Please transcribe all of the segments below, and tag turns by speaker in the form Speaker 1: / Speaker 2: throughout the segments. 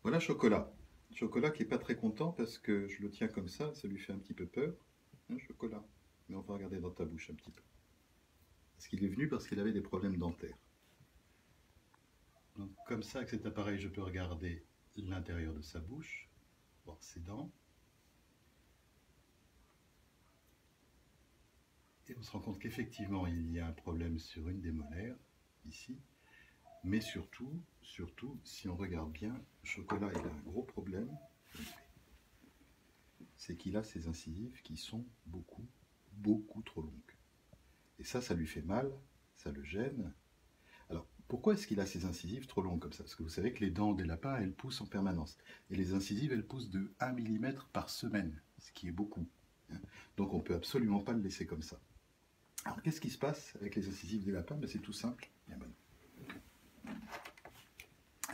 Speaker 1: Voilà Chocolat. Chocolat qui est pas très content parce que je le tiens comme ça lui fait un petit peu peur. Hein, Chocolat. Mais on va regarder dans ta bouche un petit peu. Parce qu'il est venu parce qu'il avait des problèmes dentaires. Donc comme ça, avec cet appareil, je peux regarder l'intérieur de sa bouche, voir ses dents. Et on se rend compte qu'effectivement, il y a un problème sur une des molaires, ici. Mais surtout, si on regarde bien, Chocolat, il a un gros problème. C'est qu'il a ses incisives qui sont beaucoup trop longues. Et ça lui fait mal, ça le gêne. Alors, pourquoi est-ce qu'il a ces incisives trop longues comme ça? Parce que vous savez que les dents des lapins, elles poussent en permanence. Et les incisives, elles poussent de 1 mm par semaine, ce qui est beaucoup. Donc on ne peut absolument pas le laisser comme ça. Alors qu'est-ce qui se passe avec les incisives des lapins? C'est tout simple.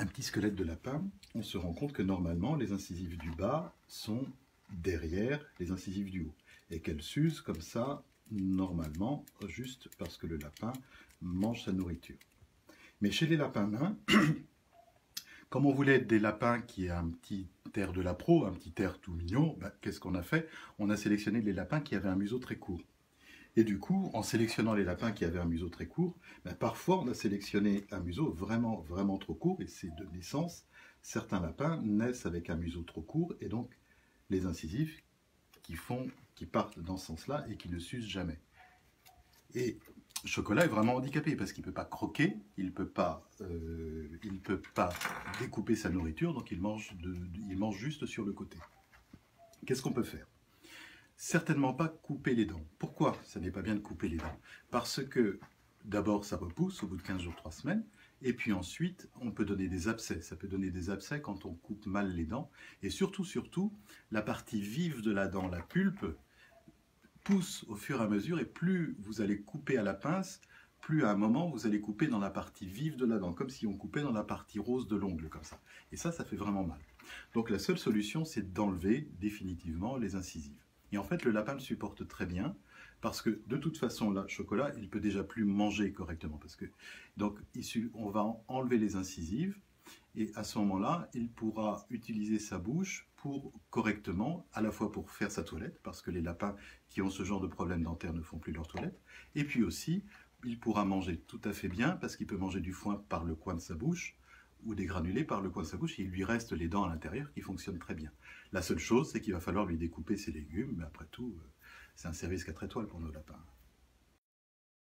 Speaker 1: Un petit squelette de lapin, on se rend compte que normalement, les incisives du bas sont derrière les incisives du haut. Et qu'elles s'usent comme ça, normalement, juste parce que le lapin mange sa nourriture. Mais chez les lapins nains, comme on voulait des lapins qui aient un petit air de lapro, un petit air tout mignon, qu'est-ce qu'on a fait? On a sélectionné les lapins qui avaient un museau très court. Et du coup, en sélectionnant les lapins qui avaient un museau très court, parfois on a sélectionné un museau vraiment trop court, et c'est de naissance, certains lapins naissent avec un museau trop court, et donc les incisives qui partent dans ce sens-là et qui ne s'usent jamais. Et Chocolat est vraiment handicapé parce qu'il ne peut pas croquer, il ne peut pas découper sa nourriture, donc il mange juste sur le côté. Qu'est-ce qu'on peut faire? Certainement pas couper les dents. Pourquoi ça n'est pas bien de couper les dents? Parce que d'abord ça repousse au bout de 15 jours, 3 semaines, et puis ensuite on peut donner des abcès. Ça peut donner des abcès quand on coupe mal les dents, et surtout, la partie vive de la dent, la pulpe, pousse au fur et à mesure, et plus vous allez couper à la pince, plus à un moment vous allez couper dans la partie vive de la dent, comme si on coupait dans la partie rose de l'ongle, comme ça. Et ça fait vraiment mal. Donc la seule solution, c'est d'enlever définitivement les incisives. Et en fait, le lapin le supporte très bien, parce que de toute façon, là, Chocolat, il ne peut déjà plus manger correctement. Donc, on va enlever les incisives, et à ce moment-là, il pourra utiliser sa bouche pour correctement, à la fois pour faire sa toilette, parce que les lapins qui ont ce genre de problème dentaire ne font plus leur toilette, et puis aussi, il pourra manger tout à fait bien, parce qu'il peut manger du foin par le coin de sa bouche, ou des granulés par le coin de sa bouche, et il lui reste les dents à l'intérieur qui fonctionnent très bien. La seule chose, c'est qu'il va falloir lui découper ses légumes, mais après tout, c'est un service 4 étoiles pour nos lapins.